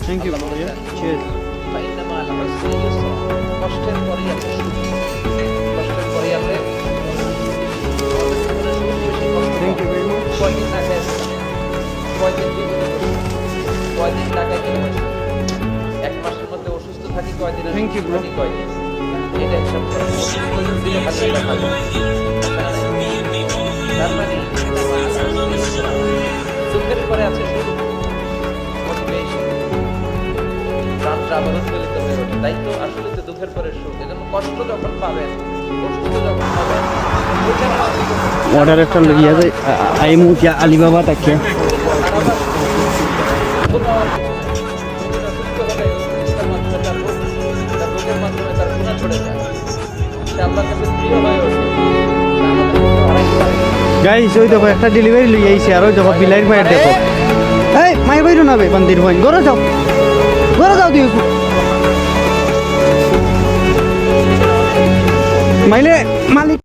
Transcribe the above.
Thank you cheers কষ্টের পরেই আছে সুখ, কষ্টের পরেই আছে থ্যাংক ইউ ভেরি মাচ কয়দিন টাকায় কয়দিন বিপদে পড়ি, কয়দিন টাকায় কিনে বসি, 1 মাসের মধ্যে অসুস্থ থাকি কয়দিন, Thank you, bro. কয়দিন এটা হিসাব করে অসুস্থ দিলে হাজার টাকা পাবো। তার মানে দুঃখের পরে আছে সুখ, মোটিভেশন, প্রাণটা আবারও জ্বলিত হয়ে ওঠে। তাই তো আসলে তো দুঃখের পরে সুখ। এজন্য কষ্ট যখন পাবেন, অসুস্থ যখন পাবেন, ওইটার অর্ডার একটা ইয়ে যায় আইমু কি আলিবাবা থাকে গাইস ওই দেখো একটা ডেলিভারি লই আইছে আর ওই দেখো বিলাইর মায়ের দেখো এই মায়ের বাইরো না বে বান্দির ভাই ঘরে যাও দিও মাইলে মালিক